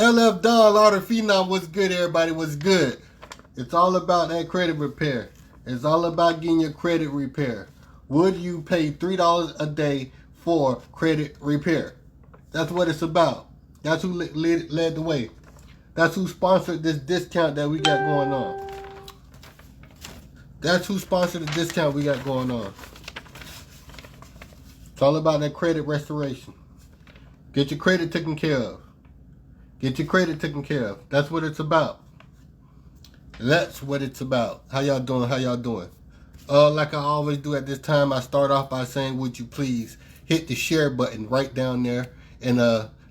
LF Don, Lord of Fenom, what's good, everybody? What's good? It's all about that credit repair. It's all about getting your credit repair. Would you pay $3 a day for credit repair? That's what it's about. That's who led the way. That's who sponsored this discount that we got going on. That's who sponsored the discount we got going on. It's all about that credit restoration. Get your credit taken care of. Get your credit taken care of. That's what it's about. That's what it's about. How y'all doing? How y'all doing? Like I always do at this time, I start off by saying, would you please hit the share button right down there, and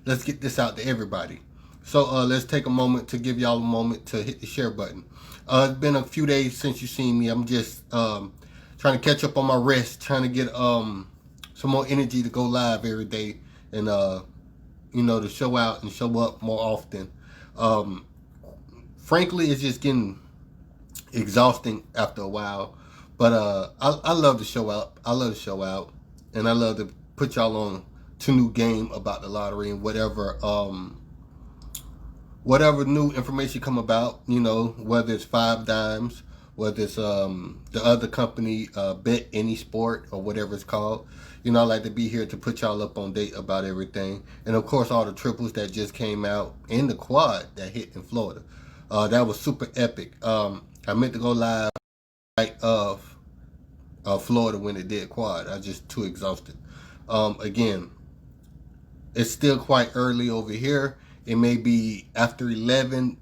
let's get this out to everybody. So let's take a moment to give y'all a moment to hit the share button. It's been a few days since you've seen me. I'm just trying to catch up on my rest, trying to get some more energy to go live every day, and to show out and show up more often. Frankly, it's just getting exhausting after a while. But I love to show up. I love to show out. And I love to put y'all on to new game about the lottery and whatever new information come about, whether it's 5 Dimes, whether it's the other company, Bet Any Sport, or whatever it's called. I like to be here to put y'all up on date about everything. And of course, all the triples that just came out and the quad that hit in Florida. That was super epic. I meant to go live night of Florida when it did quad. I was just too exhausted. Again, it's still quite early over here. It may be after 11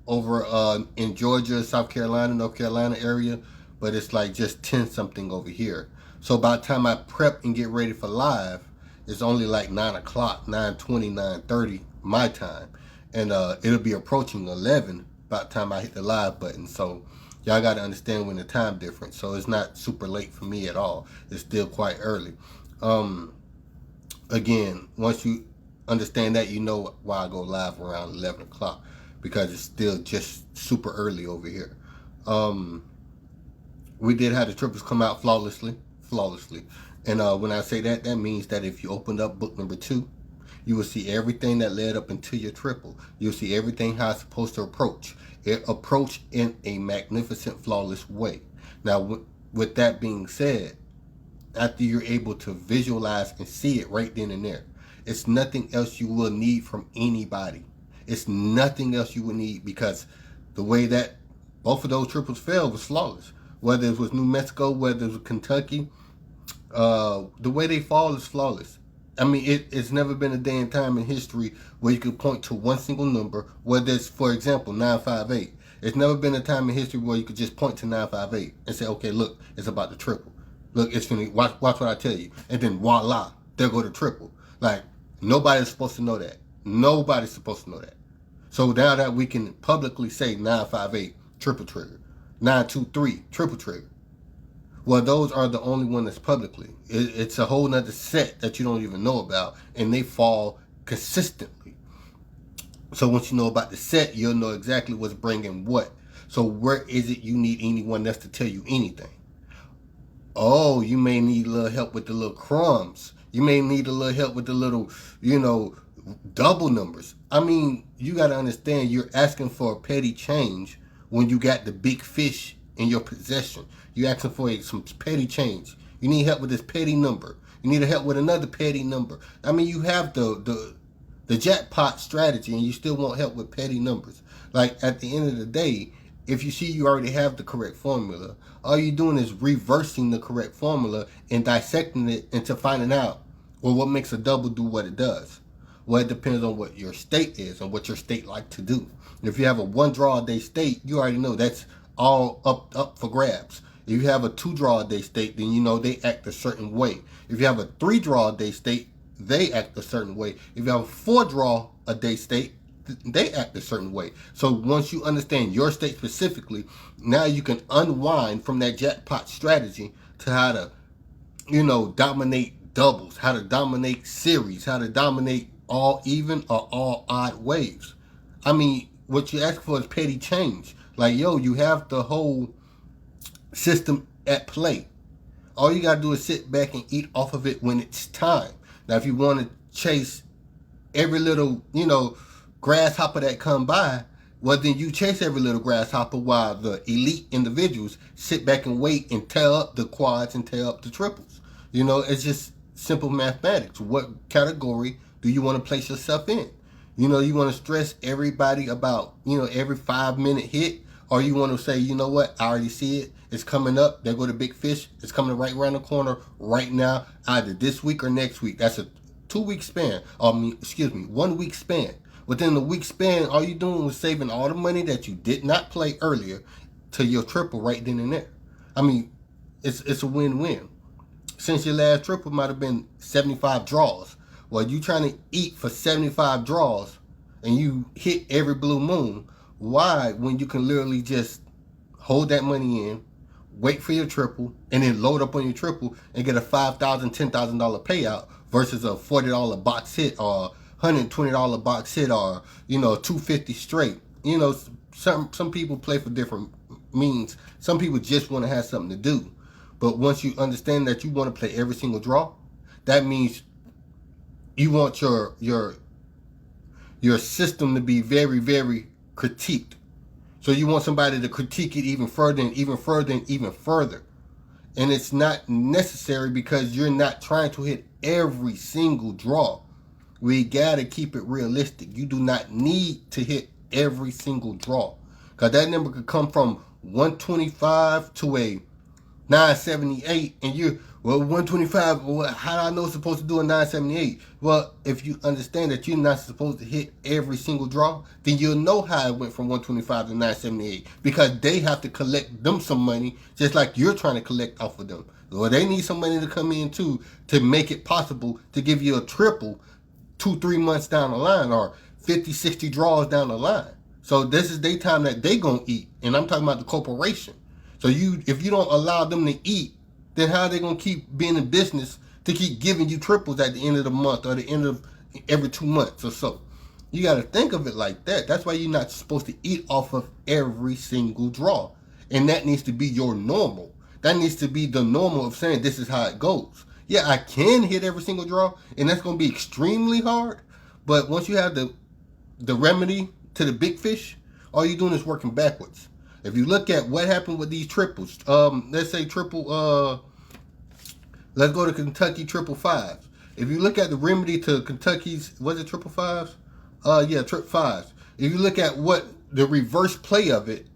over in Georgia, South Carolina, North Carolina area, but it's like just 10 something over here. So by the time I prep and get ready for live, it's only like 9 o'clock, 9:20, 9:30 my time. And it'll be approaching 11 by the time I hit the live button. So y'all got to understand when the time difference. So it's not super late for me at all. It's still quite early. Again, once you understand that, you know why I go live around 11 o'clock. Because it's still just super early over here. We did have the triples come out flawlessly. And when I say that, that means that if you opened up book number 2, you will see everything that led up into your triple. You'll see everything how it's supposed to approach. It approached in a magnificent, flawless way. Now, with that being said, after you're able to visualize and see it right then and there, it's nothing else you will need from anybody. It's nothing else you will need, because the way that both of those triples fell was flawless. Whether it was New Mexico, whether it was Kentucky, the way they fall is flawless. I mean, it's never been a day and time in history where you could point to one single number, whether it's, for example, 958. It's never been a time in history where you could just point to 958 and say, okay, look, it's about the triple. Look, it's finna, watch what I tell you. And then voila, there go the triple. Like, nobody's supposed to know that. Nobody's supposed to know that. So now that we can publicly say 958, triple trigger, 923, triple trigger. Well, those are the only one that's publicly. It's a whole nother set that you don't even know about, and they fall consistently. So once you know about the set, you'll know exactly what's bringing what. So where is it you need anyone else to tell you anything? Oh, you may need a little help with the little crumbs. You may need a little help with the little, double numbers. I mean, you got to understand, you're asking for a petty change when you got the big fish in your possession. You're asking for some petty change. You need help with this petty number. You need help with another petty number. I mean, you have the jackpot strategy, and you still want help with petty numbers. Like, at the end of the day, if you see you already have the correct formula, all you're doing is reversing the correct formula and dissecting it into finding out, well, what makes a double do what it does. Well, it depends on what your state is and what your state like to do. If you have a 1 draw a day state, you already know that's all up for grabs. If you have a 2 draw a day state, then you know they act a certain way. If you have a 3 draw a day state, they act a certain way. If you have a 4 draw a day state, they act a certain way. So once you understand your state specifically, now you can unwind from that jackpot strategy to how to, dominate doubles, how to dominate series, how to dominate all even or all odd waves. I mean, what you ask for is petty change. Like, you have the whole system at play. All you got to do is sit back and eat off of it when it's time. Now, if you want to chase every little, grasshopper that come by, well, then you chase every little grasshopper while the elite individuals sit back and wait and tear up the quads and tear up the triples. You know, it's just simple mathematics. What category do you want to place yourself in? You know, you want to stress everybody about, you know, every 5-minute hit, or you want to say, you know what, I already see it. It's coming up. There go the big fish. It's coming right around the corner right now, either this week or next week. That's a 2-week span. 1 week span. Within the week span, all you're doing was saving all the money that you did not play earlier to your triple right then and there. I mean, it's a win-win. Since your last triple might have been 75 draws. Well, you trying to eat for 75 draws and you hit every blue moon. Why, when you can literally just hold that money in, wait for your triple, and then load up on your triple and get a $5,000, $10,000 payout versus a $40 box hit or $120 box hit or, you know, $250 straight. You know, some people play for different means. Some people just want to have something to do. But once you understand that you want to play every single draw, that means you want your system to be very, very critiqued. So you want somebody to critique it even further and even further and even further. And it's not necessary because you're not trying to hit every single draw. We got to keep it realistic. You do not need to hit every single draw. Because that number could come from 125 to a 978, and you, well, 125, well, how do I know it's supposed to do a 978? Well, if you understand that you're not supposed to hit every single draw, then you'll know how it went from 125 to 978, because they have to collect them some money just like you're trying to collect off of them. Well, they need some money to come in too to make it possible to give you a triple 2-3 months down the line, or 50-60 draws down the line. So this is their time that they gonna eat, and I'm talking about the corporation. So if you don't allow them to eat, then how are they going to keep being in business to keep giving you triples at the end of the month or the end of every 2 months or so? You got to think of it like that. That's why you're not supposed to eat off of every single draw. And that needs to be your normal. That needs to be the normal of saying this is how it goes. Yeah, I can hit every single draw, and that's going to be extremely hard. But once you have the remedy to the big fish, all you're doing is working backwards. If you look at what happened with these triples, let's say let's go to Kentucky triple fives. If you look at the remedy to Kentucky's, was it triple fives? Trip fives. If you look at what the reverse play of it,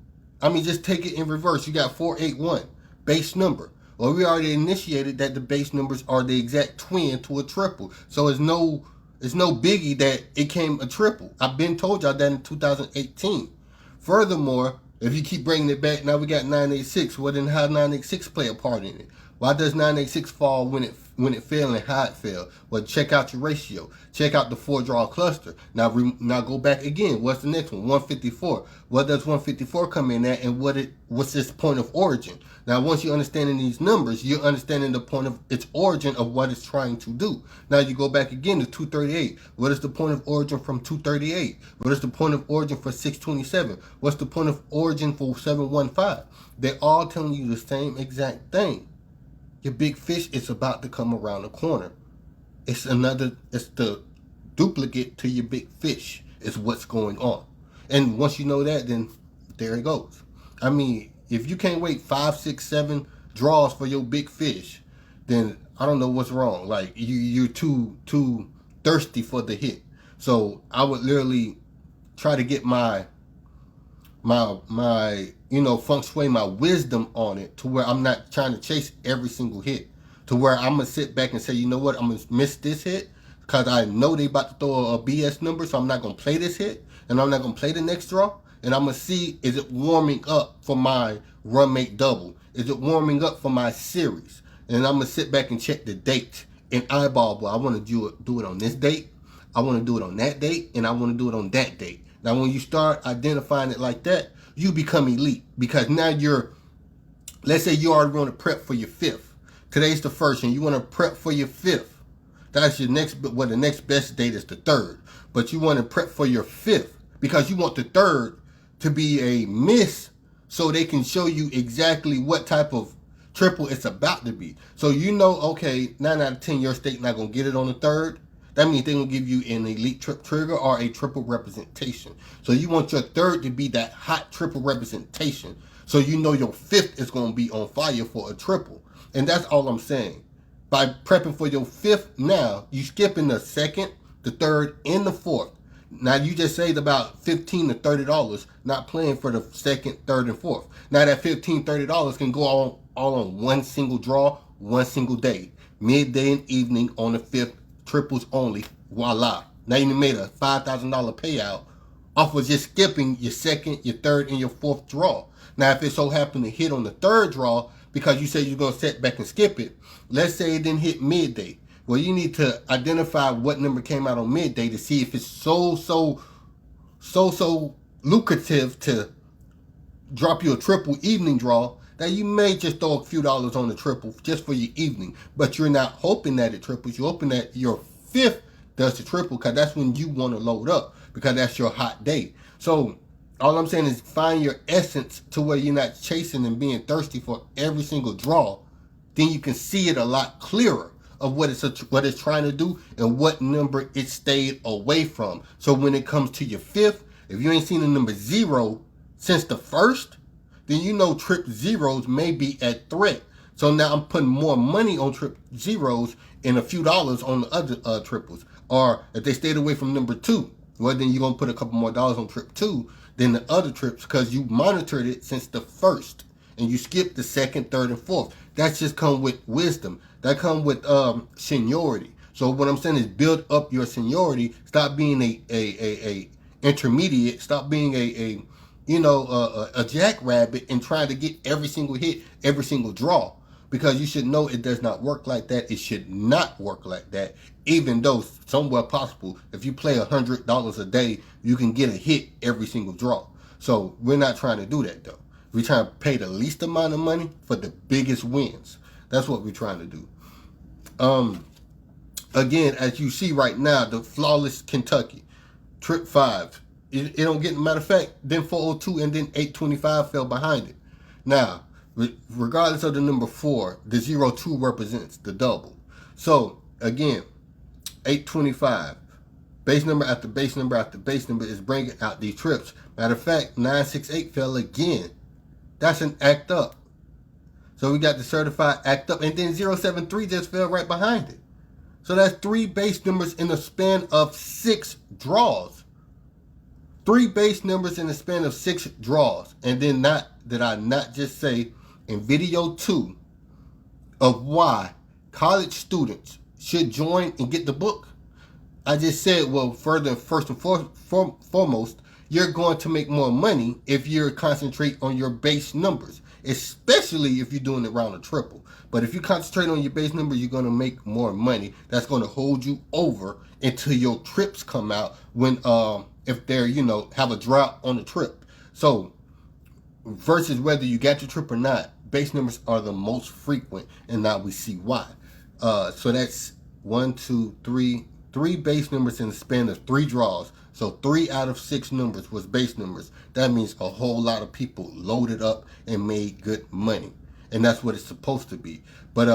I mean, just take it in reverse. You got 481, base number. Well, we already initiated that the base numbers are the exact twin to a triple. So it's no biggie that it came a triple. I've been told y'all that in 2018. Furthermore, if you keep bringing it back, now we got 986. Well, then how 986 play a part in it? Why does 986 fall when it fell and how it fell? Well, check out your ratio. Check out the 4-draw cluster. Now go back again. What's the next one? 154. What does 154 come in at, and what's its point of origin? Now, once you're understanding these numbers, you're understanding the point of its origin of what it's trying to do. Now you go back again to 238. What is the point of origin from 238? What is the point of origin for 627? What's the point of origin for 715? They're all telling you the same exact thing. Your big fish is about to come around the corner. It's the duplicate to your big fish is what's going on. And once you know that, then there it goes. I mean, if you can't wait 5, 6, 7 draws for your big fish, then I don't know what's wrong. Like you're too thirsty for the hit. So I would literally try to get my feng shui, my wisdom on it, to where I'm not trying to chase every single hit, to where I'm gonna sit back and say, you know what, I'm gonna miss this hit because I know they about to throw a BS number, so I'm not gonna play this hit, and I'm not gonna play the next draw, and I'm gonna see, is it warming up for my run mate double? Is it warming up for my series? And I'm gonna sit back and check the date and eyeball, well, I want to do it on this date, I want to do it on that date, and I want to do it on that date. Now, when you start identifying it like that, you become elite, because now let's say you already want to prep for your 5th. Today's the 1st, and you want to prep for your 5th. That's your next, well, the next best date is the 3rd. But you want to prep for your 5th because you want the 3rd to be a miss so they can show you exactly what type of triple it's about to be. So you know, okay, 9 out of 10, your state not going to get it on the 3rd. That means they're going to give you an elite trigger or a triple representation. So you want your third to be that hot triple representation. So you know your fifth is going to be on fire for a triple. And that's all I'm saying. By prepping for your fifth now, you skipping the second, the third, and the fourth. Now you just saved about $15 to $30 not playing for the second, third, and fourth. Now that $15, $30 can go all on one single draw, one single day. Midday and evening on the fifth, triples only. Voila. Now you made a $5,000 payout off of just skipping your second, your third, and your fourth draw. Now if it so happened to hit on the third draw, because you said you're going to set back and skip it, let's say it didn't hit midday. Well, you need to identify what number came out on midday to see if it's so lucrative to drop you a triple evening draw that you may just throw a few dollars on the triple just for your evening. But you're not hoping that it triples. You're hoping that your fifth does the triple because that's when you want to load up because that's your hot day. So all I'm saying is find your essence to where you're not chasing and being thirsty for every single draw. Then you can see it a lot clearer of what it's trying to do and what number it stayed away from. So when it comes to your fifth, if you ain't seen the number 0 since the first, then you know trip zeros may be at threat. So now I'm putting more money on trip zeros and a few dollars on the other triples. Or if they stayed away from number 2, well then you're gonna put a couple more dollars on trip 2 than the other trips because you monitored it since the first and you skipped the second, third, and fourth. That's just come with wisdom. That come with seniority. So what I'm saying is build up your seniority. Stop being a intermediate. Stop being a jackrabbit and trying to get every single hit, every single draw. Because you should know it does not work like that. It should not work like that. Even though somewhere possible, if you play $100 a day, you can get a hit every single draw. So we're not trying to do that though. We're trying to pay the least amount of money for the biggest wins. That's what we're trying to do. Again, as you see right now, the flawless Kentucky, trip 5. It don't get, matter of fact, then 402 and then 825 fell behind it. Now, regardless of the number 4, the 02 represents the double. So, again, 825, base number after base number after base number is bringing out these trips. Matter of fact, 968 fell again. That's an act up. So we got the certified act up, and then 073 just fell right behind it. So that's 3 base numbers in the span of 6 draws. 3 base numbers in the span of 6 draws. And then did I not just say in video 2 of why college students should join and get the book? I just said, well, first and foremost, you're going to make more money if you concentrate on your base numbers, especially if you're doing it around a triple. But if you concentrate on your base numbers, you're going to make more money. That's going to hold you over until your trips come out when if they're, have a drought on the trip. So versus whether you got your trip or not, base numbers are the most frequent, and now we see why. So that's 1, 2, 3 base numbers in the span of 3 draws. So 3 out of 6 numbers was base numbers. That means a whole lot of people loaded up and made good money. And that's what it's supposed to be. But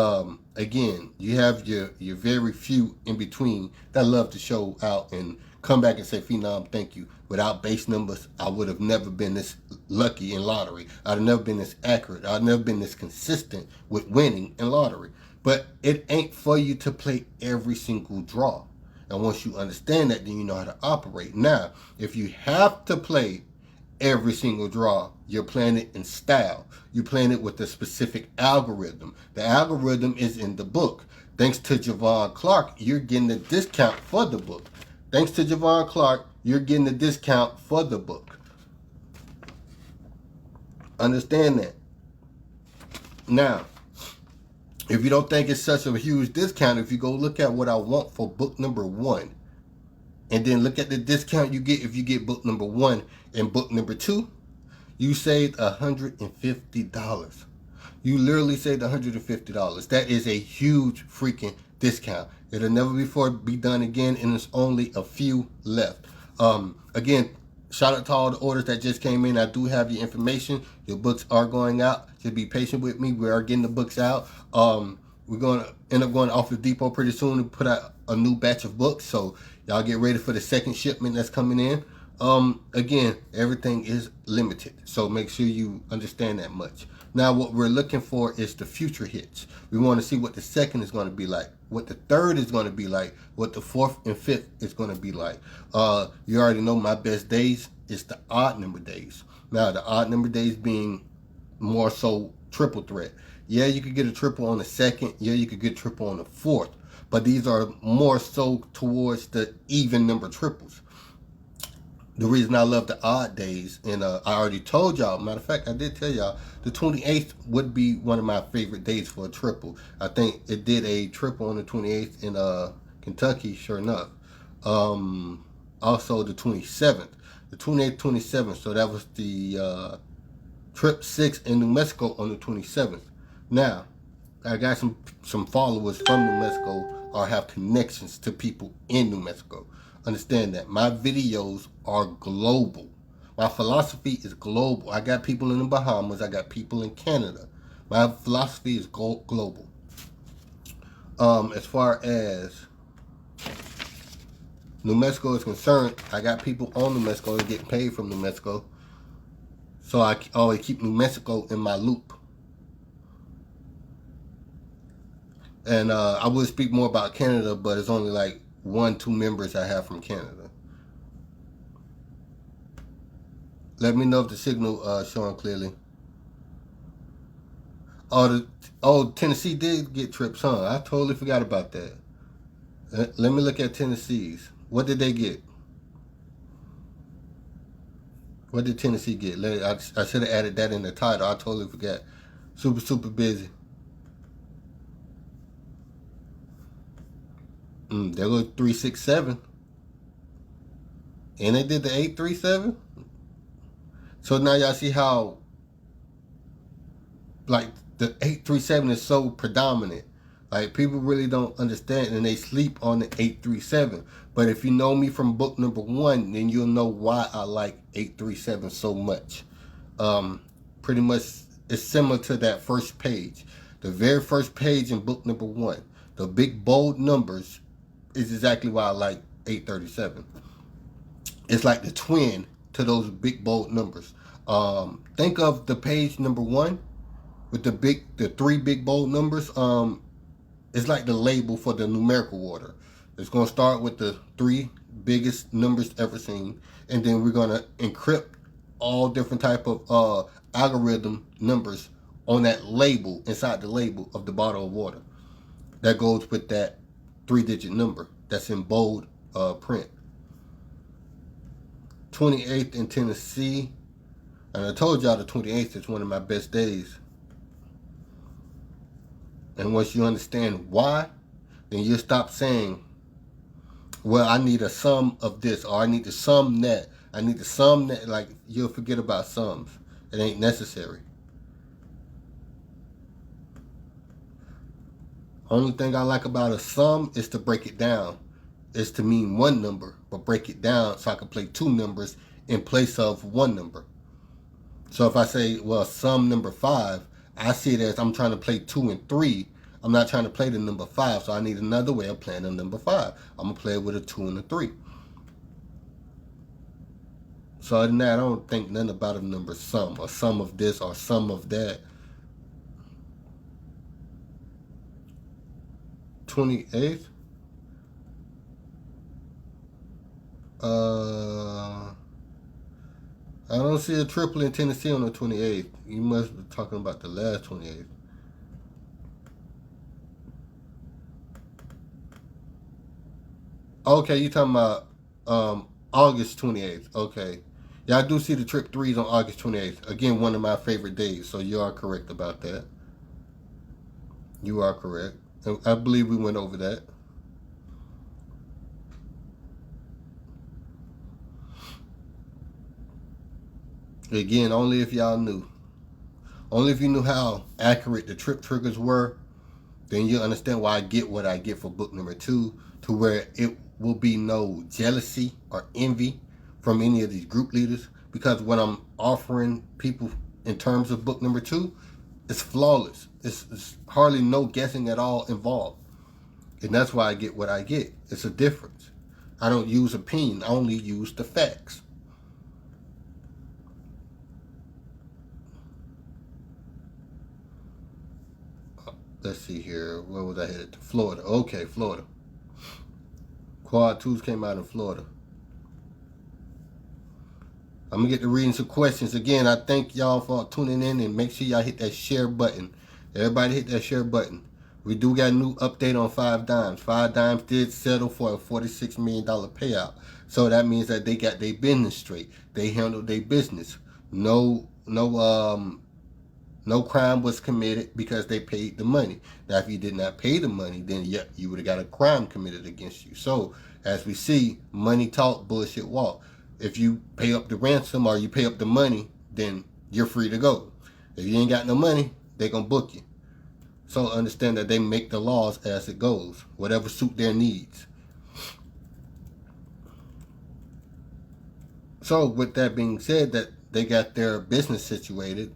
again, you have your very few in between that love to show out and come back and say, Fenom, thank you. Without base numbers, I would have never been this lucky in lottery. I'd have never been this accurate. I'd never been this consistent with winning in lottery. But it ain't for you to play every single draw. And once you understand that, then you know how to operate. Now, if you have to play every single draw, you're playing it in style. You're playing it with a specific algorithm. The algorithm is in the book. Thanks to Javon Clark, you're getting a discount for the book. Thanks to Javon Clark, you're getting a discount for the book. Understand that. Now, if you don't think it's such a huge discount, if you go look at what I want for book number 1, and then look at the discount you get if you get book number 1 and book number 2, you saved $150. You literally saved $150. That is a huge freaking discount. It'll never before be done again, and there's only a few left. Again, shout out to all the orders that just came in. I do have your information. Your books are going out. Just be patient with me. We are getting the books out. we're going to end up going off the depot pretty soon to put out a new batch of books. So y'all get ready for the second shipment that's coming in. Again, everything is limited, so make sure you understand that much. Now, what we're looking for is the future hits. We want to see what the second is going to be like, what the third is going to be like, what the fourth and fifth is going to be like. You already know my best days is the odd number days. Now, the odd number days being more so triple threat. Yeah, you could get a triple on the second. Yeah, you could get a triple on the fourth. But these are more so towards the even number triples. The reason I love the odd days, and I already told y'all, matter of fact, I did tell y'all, the 28th would be one of my favorite days for a triple. I think it did a triple on the 28th in Kentucky, sure enough. Also the 27th. The 28th, 27th, so that was the trip 6 in New Mexico on the 27th. Now, I got some followers from New Mexico or have connections to people in New Mexico. Understand that my videos are global. My philosophy is global. I got people in the Bahamas. I got people in Canada. My philosophy is global. As far as New Mexico is concerned, I got people on New Mexico and getting paid from New Mexico. So I always keep New Mexico in my loop. And I would speak more about Canada, but it's only like 1-2 members I have from Canada. Let me know if the signal showing clearly. Tennessee did get trips, huh? I totally forgot about that. Let me look at Tennessee's. What did they get? What did Tennessee get? I should have added that in the title. I totally forgot. Super busy. There goes 367. And they did the 837. So now y'all see how like the 837 is so predominant. Like people really don't understand and they sleep on the 837. But if you know me from book number 1, then you'll know why I like 837 so much. Pretty much it's similar to that first page. The very first page in book number 1. The big bold numbers is exactly why I like 837. It's like the twin to those big bold numbers. Think of the page number 1 with the 3 big bold numbers. It's like the label for the numerical order. It's going to start with the 3 biggest numbers ever seen, and then we're going to encrypt all different type of algorithm numbers on that label, inside the label of the bottle of water. That goes with that 3-digit number that's in bold print. 28th in Tennessee. And I told y'all the 28th is one of my best days. And once you understand why, then you stop saying, well, I need a sum of this, or I need to sum that. I need to sum that. Like, you'll forget about sums. It ain't necessary. Only thing I like about a sum is to break it down. It's to mean one number, but break it down so I can play 2 numbers in place of 1 number. So if I say, well, sum number 5, I see it as I'm trying to play 2 and 3. I'm not trying to play the number 5, so I need another way of playing the number 5. I'm going to play it with a 2 and a 3. So other than that, I don't think nothing about a number sum, or sum of this, or sum of that. 28th. I don't see a triple in Tennessee on the 28th. You must be talking about the last 28th. Okay, you talking about August 28th. Okay. Yeah, I do see the trip 3s on August 28th. Again, one of my favorite days. So you are correct about that. You are correct. I believe we went over that. Again, only if y'all knew. Only if you knew how accurate the trip triggers were, then you'll understand why I get what I get for book number 2, to where it will be no jealousy or envy from any of these group leaders, because what I'm offering people in terms of book number 2, It's flawless. It's hardly no guessing at all involved. And that's why I get what I get. It's a difference. I don't use opinion. I only use the facts. Let's see here. Where was I headed? To Florida. Okay, Florida. Quad 2s came out in Florida. I'm going to get to reading some questions. Again, I thank y'all for tuning in, and make sure y'all hit that share button. Everybody hit that share button. We do got a new update on 5 Dimes. 5 Dimes did settle for a $46 million payout. So that means that they got their business straight. They handled their business. No crime was committed because they paid the money. Now, if you did not pay the money, then yeah, you would have got a crime committed against you. So, as we see, money talk, bullshit walk. If you pay up the ransom or you pay up the money, then you're free to go. If you ain't got no money, they're going to book you. So understand that they make the laws as it goes, whatever suit their needs. So with that being said, that they got their business situated,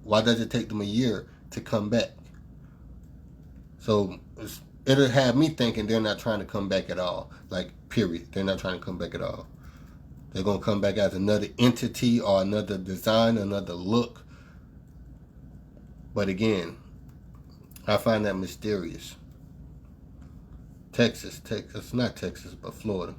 why does it take them a year to come back? So it'll have me thinking they're not trying to come back at all. Like, period. They're not trying to come back at all. They're going to come back as another entity or another design, another look. But again, I find that mysterious. Texas, not Texas, but Florida.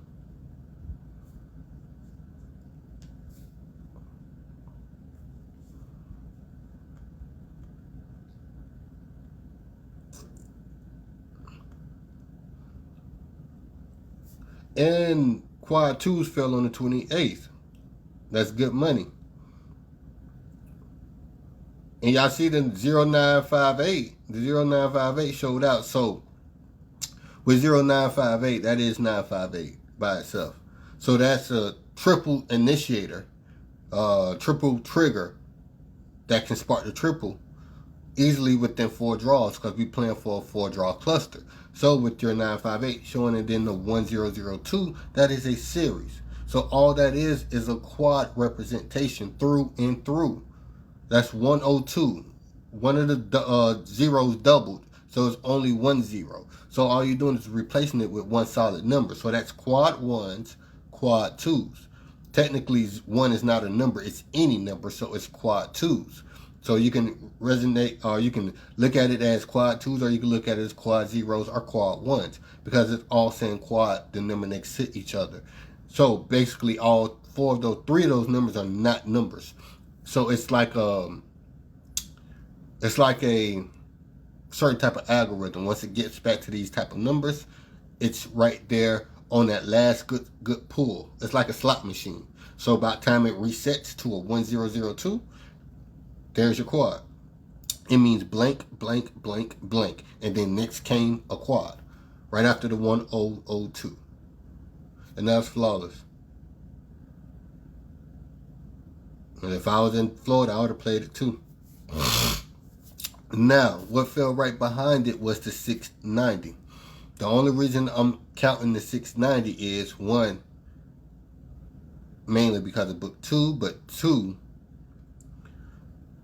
And quad 2s fell on the 28th. That's good money. And y'all see the 0958. The 0958 showed out. So with 0958, that is 958 by itself. So that's a triple initiator, triple trigger that can spark the triple easily within 4 draws, because we plan for a 4-draw cluster. So with your 958 showing it in the 1002, that is a series. So all that is a quad representation through and through. That's 102. One of the zeros doubled, so it's only 1 0. So all you're doing is replacing it with one solid number. So that's quad 1s, quad 2s. Technically, 1 is not a number, it's any number, so it's quad 2s. So you can resonate, or you can look at it as quad 2s, or you can look at it as quad 0s or quad 1s, because it's all saying quad, the number next to each other. So basically, all 3 of those numbers are not numbers. So it's like a certain type of algorithm. Once it gets back to these type of numbers, it's right there on that last good pull. It's like a slot machine. So by the time it resets to a 1002, there's your quad. It means blank, blank, blank, blank. And then next came a quad right after the 1002. And that's flawless. And if I was in Florida, I would have played it too. Now, what fell right behind it was the 690. The only reason I'm counting the 690 is, 1, mainly because of book 2, but 2,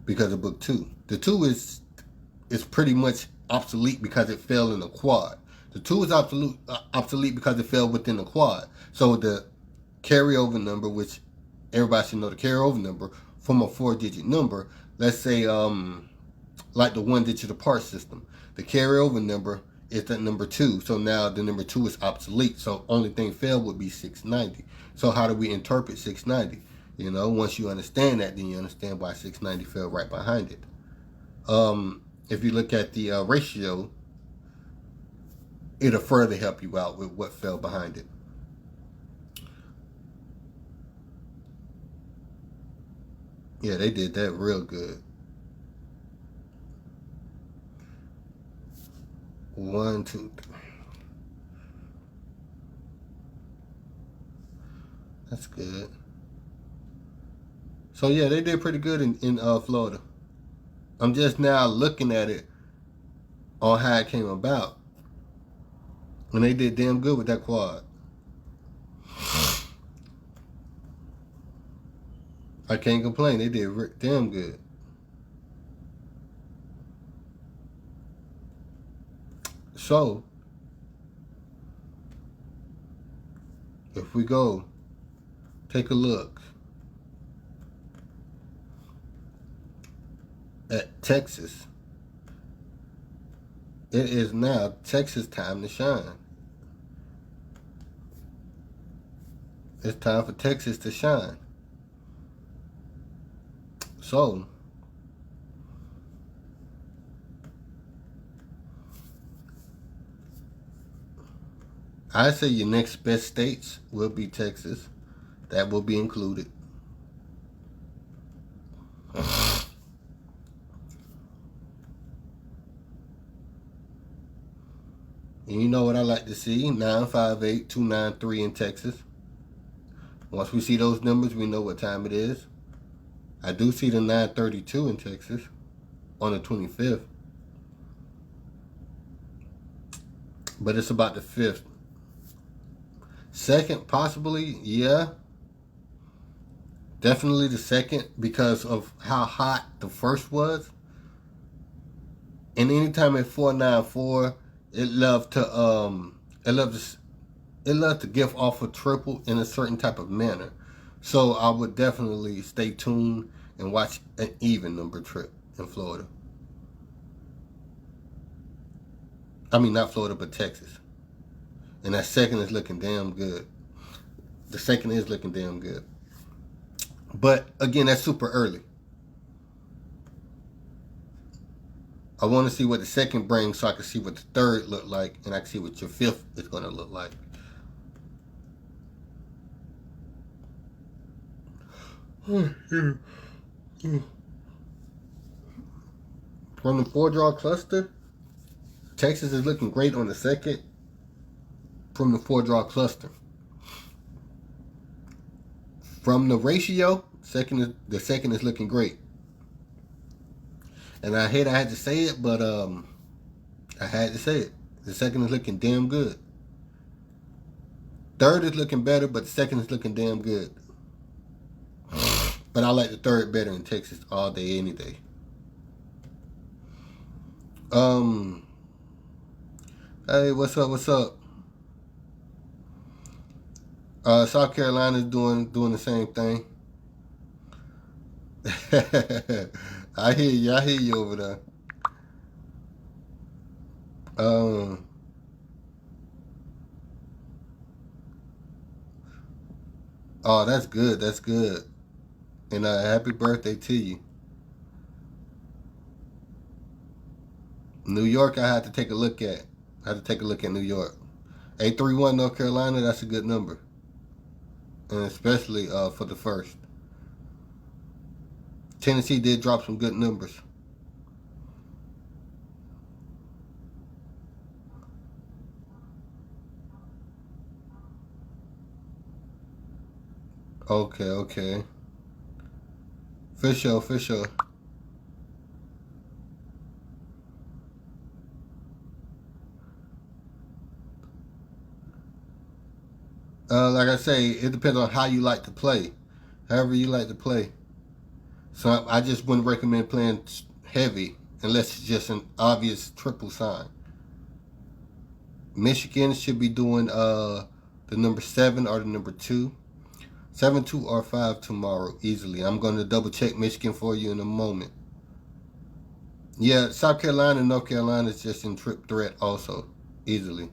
because of book 2. The 2 is pretty much obsolete because it fell in the quad. The 2 is obsolete because it fell within the quad. So the carryover number, which everybody should know the carryover number from a 4-digit number, let's say like the 1-digit apart system, the carryover number is that number 2. So now the number 2 is obsolete. So only thing fell would be 690. So how do we interpret 690? You know, once you understand that, then you understand why 690 fell right behind it. If you look at the ratio, it'll further help you out with what fell behind it. Yeah, they did that real good. 1, 2, 3. That's good. So yeah, they did pretty good in Florida. I'm just now looking at it on how it came about. And they did damn good with that quad. I can't complain. They did damn good. So, if we go, take a look at Texas, it is now Texas time to shine. It's time for Texas to shine. So, I say your next best states will be Texas. That will be included. And you know what I like to see? 958, 293 in Texas. Once we see those numbers, we know what time it is. I do see the 932 in Texas on the 25th. But it's about the 5th. Second, possibly, yeah. Definitely the second because of how hot the first was. And anytime at 494, it loved to give off a triple in a certain type of manner. So I would definitely stay tuned and watch an even number trip in Florida. I mean, not Florida, but Texas. And that second is looking damn good. The second is looking damn good. But again, that's super early. I want to see what the second brings so I can see what the third look like, and I can see what your fifth is going to look like. From the 4-draw cluster, Texas is looking great on the second from the 4-draw cluster. From the ratio, the second is looking great. And I hate I had to say it, but I had to say it. The second is looking damn good. Third is looking better, but the second is looking damn good. But I like the third better in Texas all day, any day. Hey, what's up? South Carolina's doing the same thing. I hear you over there. Oh, that's good. And happy birthday to you. New York, I had to take a look at. New York. 831 North Carolina, that's a good number. And especially for the first. Tennessee did drop some good numbers. Okay. For sure. Like I say, it depends on how you like to play. However you like to play. So I just wouldn't recommend playing heavy unless it's just an obvious triple sign. Michigan should be doing the number 7 or the number 2. 7, 2, or 5 tomorrow easily. I'm going to double check Michigan for you in a moment. Yeah, South Carolina and North Carolina is just in trip threat also, easily.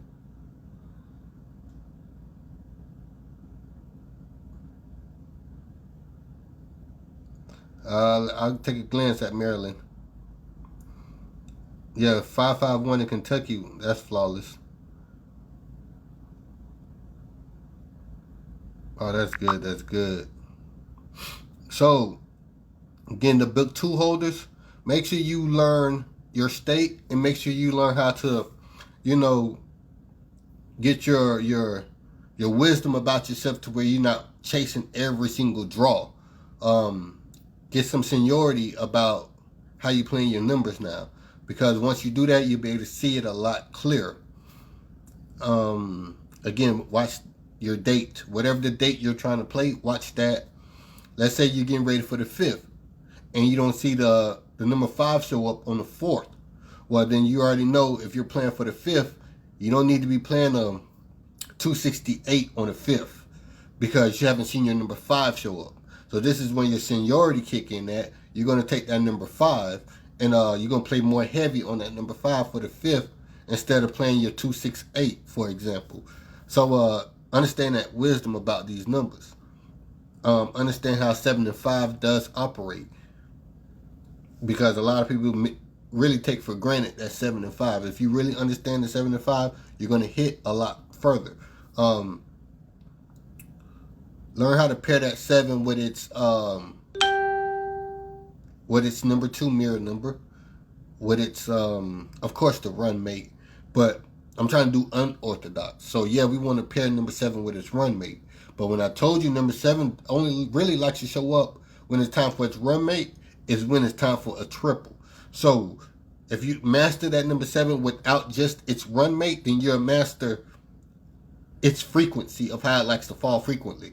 I'll take a glance at Maryland. Yeah, 551 in Kentucky, that's flawless. Oh, that's good. So, again, the book 2 holders, make sure you learn your state and make sure you learn how to, get your wisdom about yourself to where you're not chasing every single draw. Get some seniority about how you playing your numbers now. Because once you do that, you'll be able to see it a lot clearer. Again, watch your date. Whatever the date you're trying to play, watch that. Let's say you're getting ready for the 5th and you don't see the number 5 show up on the 4th. Well, then you already know if you're playing for the 5th, You don't need to be playing 268 on the fifth because you haven't seen your number 5 show up. So this is when your seniority kick in at. You're going to take that number 5 and you're going to play more heavy on that number 5 for the fifth instead of playing your 268, for example. So understand that wisdom about these numbers. Understand how 7 and 5 does operate, because a lot of people really take for granted that 7 and 5. If you really understand the 7 and 5, you're going to hit a lot further. Learn how to pair that 7 with its number 2 mirror number, with its of course the run mate, but I'm trying to do unorthodox. So yeah, we want to pair number 7 with its run mate. But when I told you number 7 only really likes to show up when it's time for its run mate, is when it's time for a triple. So if you master that number 7 without just its run mate, then you'll master its frequency of how it likes to fall frequently.